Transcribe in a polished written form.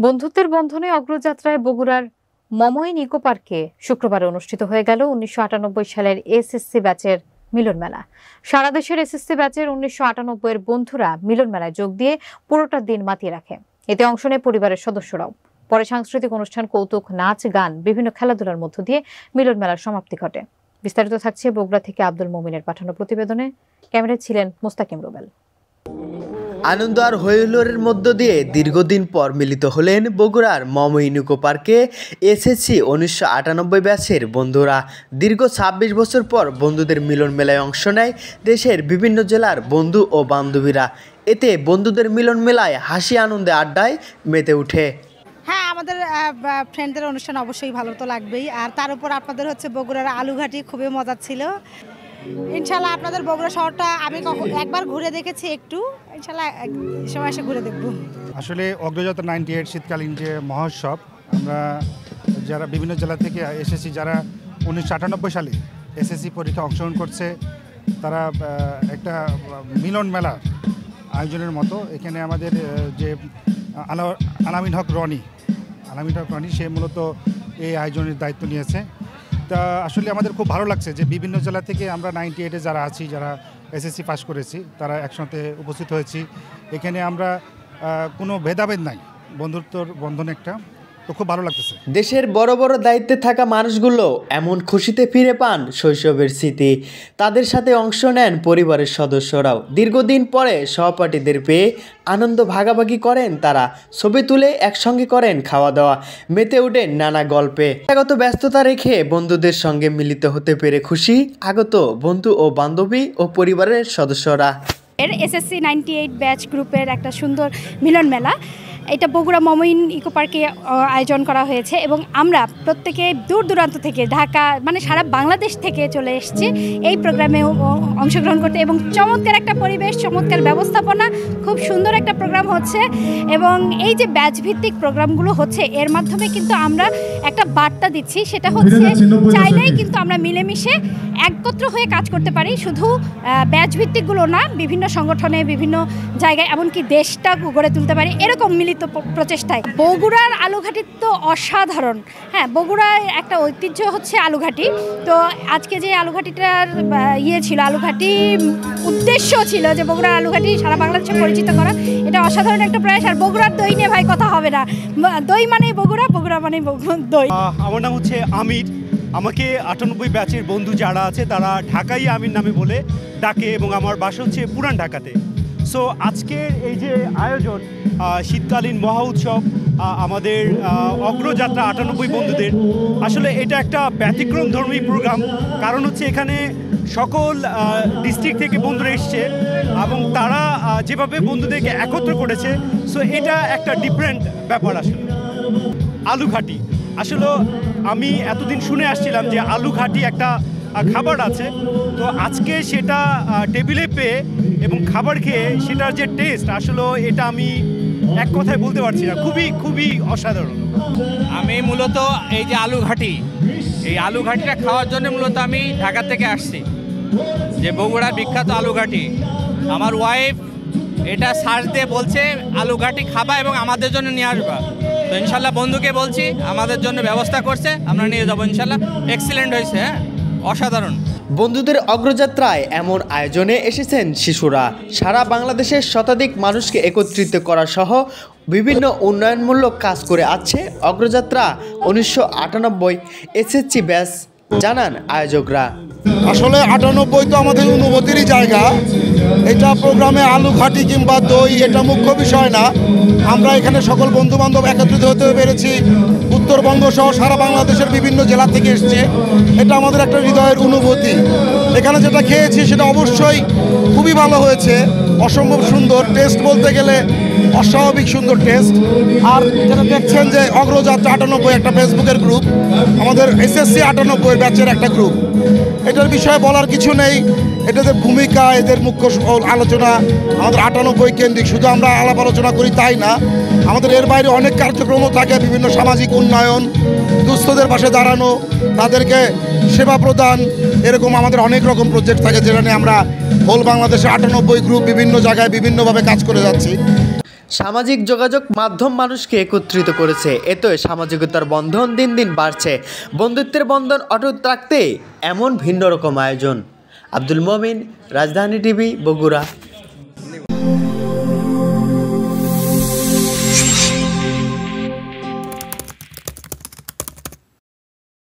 বন্ধুত্বের বন্ধনে অগ্রযাত্রায় বগুড়ার মমইন ইকো পার্কে শুক্রবার অনুষ্ঠিত হয়ে গেল ১৯৯৮ সালের এসএসসি ব্যাচের মিলন মেলা। সারা দেশের এসএসসি ব্যাচের ১৯৯৮ এর বন্ধুরা মিলন মেলায় যোগ দিয়ে পুরোটা দিন মাতিয়ে রাখে। এতে অংশ নেয় পরিবারের সদস্যরাও। পরে সাংস্কৃতিক অনুষ্ঠান, কৌতুক, নাচ, গান, বিভিন্ন খেলাধুলার মধ্য দিয়ে মিলন মেলার সমাপ্তি ঘটে। বিস্তারিত থাকছে বগুড়া থেকে আব্দুল মোমিনের পাঠানো প্রতিবেদনে। ক্যামেরায় ছিলেন মুস্তাকিম রুবেল। আনন্দ আর হৈহুল্লোড়ের মধ্য দিয়ে দীর্ঘদিন পর মিলিত হলেন বগুড়ার মমইন ইকো পার্কে এসএসসি ১৯৯৮ ব্যাচের বন্ধুরা। দীর্ঘ ২৬ বছর পর বন্ধুদের মিলন মেলায় অংশ নেয় দেশের বিভিন্ন জেলার বন্ধু ও বান্ধবীরা। এতে বন্ধুদের মিলন মেলায় হাসি, আনন্দে, আড্ডায় মেতে ওঠে। হ্যাঁ, আমাদের ফ্রেন্ডদের অনুষ্ঠান অবশ্যই ভালো তো লাগবেই। আর তার উপর আপনাদের বগুড়ার আলুঘাটি খুবই মজার ছিল। ইনশাল্লাহ আপনাদের বগুড়া শহরটা আমি একবার ঘুরে দেখেছি, একটু ইনশাল্লাহ সময় এসে ঘুরে দেখব। আসলে অগ্রযাত্রা 98 শীতকালীন যে মহোৎসব, আমরা যারা বিভিন্ন জেলা থেকে এসেছি, যারা 1998 সালে এসএসসি পরীক্ষা অংশগ্রহণ করছে, তারা একটা মিলন মেলা আয়োজনের মতো এখানে আমাদের যে আলামিন হক রনি সে মূলত এই আয়োজনের দায়িত্ব নিয়েছে। তা আসলে আমাদের খুব ভালো লাগছে যে বিভিন্ন জেলা থেকে আমরা 98-এ যারা আছি, যারা এসএসসি পাস করেছি, তারা একসাথে উপস্থিত হয়েছি। এখানে আমরা কোনো ভেদাভেদ নাই, বন্ধুত্বর বন্ধন একটা, তো খুব ভালো লাগতেছে। দেশের বড় বড় দায়িত্বে থাকা মানুষগুলো এমন খুশিতে ফিরে পান শৈশবের স্মৃতি। তাদের সাথে অংশ নেন পরিবারের সদস্যরাও। দীর্ঘদিন পরে সহপাঠীদের পেয়ে আনন্দ ভাগাভাগি করেন তারা। ছবি তুলে একসঙ্গে করেন খাওয়া দাওয়া, মেতে ওঠেন নানা গল্পে। আগত ব্যস্ততা রেখে বন্ধুদের সঙ্গে মিলিত হতে পেরে খুশি আগত বন্ধু ও বান্ধবী ও পরিবারের সদস্যরা। এসএসসি 98 ব্যাচ গ্রুপের একটা সুন্দর মিলন মেলা, এটা বগুড়া মমইন ইকো পার্কে আয়োজন করা হয়েছে এবং আমরা প্রত্যেকে দূর দূরান্ত থেকে, ঢাকা মানে সারা বাংলাদেশ থেকে চলে এসেছি এই প্রোগ্রামে অংশগ্রহণ করতে। এবং চমৎকার একটা পরিবেশ, চমৎকার ব্যবস্থাপনা, খুব সুন্দর একটা প্রোগ্রাম হচ্ছে। এবং এই যে ব্যাচ ভিত্তিক প্রোগ্রামগুলো হচ্ছে, এর মাধ্যমে কিন্তু আমরা একটা বার্তা দিচ্ছি, সেটা হচ্ছে চাইলেই কিন্তু আমরা মিলেমিশে একত্র হয়ে কাজ করতে পারি। শুধু ব্যাচ ভিত্তিকগুলো না, বিভিন্ন সংগঠনে, বিভিন্ন জায়গায়, এমনকি দেশটা গড়ে তুলতে পারি এরকম মিলিত প্রচেষ্টায়। বগুড়ার আলুঘাটি তো অসাধারণ। হ্যাঁ, বগুড়ায় একটা ঐতিহ্য হচ্ছে আলুঘাটি। তো আজকে যে আলুঘাটিটার ছিল, আলুঘাটি উদ্দেশ্য ছিল যে বগুড়ার আলুঘাটি সারা বাংলাদেশে পরিচিত করা। এটা অসাধারণ একটা প্রয়াস। আর বগুড়ার দই নিয়ে ভাই কথা হবে না, দই মানেই বগুড়া, বগুড়া মানেই দই। আমার নাম হচ্ছে আমির। আমাকে 98 ব্যাচের বন্ধু যারা আছে তারা ঢাকাই আমির নামে বলে ডাকে এবং আমার বাসা হচ্ছে পুরান ঢাকাতে। সো আজকের এই যে আয়োজন, শীতকালীন মহা উৎসব, আমাদের অগ্রযাত্রা 98 বন্ধুদের, আসলে এটা একটা ব্যতিক্রমধর্মী প্রোগ্রাম। কারণ হচ্ছে এখানে সকল ডিস্ট্রিক্ট থেকে বন্ধুরা এসছে এবং তারা যেভাবে বন্ধুদেরকে একত্র করেছে, সো এটা একটা ডিফারেন্ট ব্যাপার। আসলে আলুঘাটি, আসলে আমি এতদিন শুনে আসছিলাম যে আলুঘাটি একটা খাবার আছে, তো আজকে সেটা টেবিলে পেয়ে এবং খাবার খেয়ে সেটার যে টেস্ট, আসলে এটা আমি এক কথায় বলতে পারছি না, খুবই খুবই অসাধারণ। আমি মূলত এই যে এই আলুঘাটিটা খাওয়ার জন্য মূলত আমি ঢাকা থেকে আসছি, যে বগুড়ার বিখ্যাত আলুঘাটি। আমার ওয়াইফ এটা সার্চ দিয়ে বলছে আলুঘাটি খাবা এবং আমাদের জন্য নিয়ে আসবা। তো ইনশাল্লাহ বন্ধুকে বলছি, আমাদের জন্য ব্যবস্থা করছে, আমরা নিয়ে যাবো ইনশাল্লাহ। এক্সিলেন্ট হয়েছে, হ্যাঁ, অসাধারণ। বন্ধুদের অগ্রযাত্রায় এমন আয়োজনে এসেছেন শিশুরা। সারা বাংলাদেশের শতাধিক মানুষকে একত্রিত করা সহ বিভিন্ন উন্নয়নমূলক কাজ করে আছে অগ্রযাত্রা ১৯৯৮ এসএসসি ব্যাচ, জানান আয়োজকরা। আসলে 98 তো আমাদের অনুভূতিরই জায়গা। এটা প্রোগ্রামে আলুঘাটি কিংবা দই এটা মুখ্য বিষয় না। আমরা এখানে সকল বন্ধু বান্ধব একত্রিত হতে পেরেছি। উত্তরবঙ্গ সহ সারা বাংলাদেশের বিভিন্ন জেলা থেকে এসছে। এটা আমাদের একটা হৃদয়ের অনুভূতি। এখানে যেটা খেয়েছি সেটা অবশ্যই খুবই ভালো হয়েছে, অসম্ভব সুন্দর টেস্ট, বলতে গেলে অস্বাভাবিক সুন্দর টেস্ট। আর যেটা দেখছেন যে অগ্রযাত্রা 98 একটা ফেসবুকের গ্রুপ, আমাদের এসএসসি 98 ব্যাচের একটা গ্রুপ। এটার বিষয়ে বলার কিছু নেই, এটাদের ভূমিকা, এদের মুখ্য আলোচনা আমাদের 98 কেন্দ্রিক। শুধু আমরা আলাপ আলোচনা করি তাই না, আমাদের এর বাইরে অনেক কার্যক্রমও থাকে, বিভিন্ন সামাজিক উন্নয়ন, দুস্থদের পাশে দাঁড়ানো, তাদেরকে সেবা প্রদান, এরকম আমাদের অনেক রকম প্রজেক্ট থাকে, যেটা নিয়ে আমরা হোল বাংলাদেশে 98 গ্রুপ বিভিন্ন জায়গায় বিভিন্নভাবে কাজ করে যাচ্ছি। সামাজিক যোগাযোগ মাধ্যম মানুষকে একত্রিত করেছে, এতে সামাজিকতার বন্ধন দিন দিন বাড়ছে। বন্ধুত্বের বন্ধন অটুট রাখতে এমন ভিন্ন রকম আয়োজন। আব্দুল মমিন, রাজধানী টিভি, বগুড়া।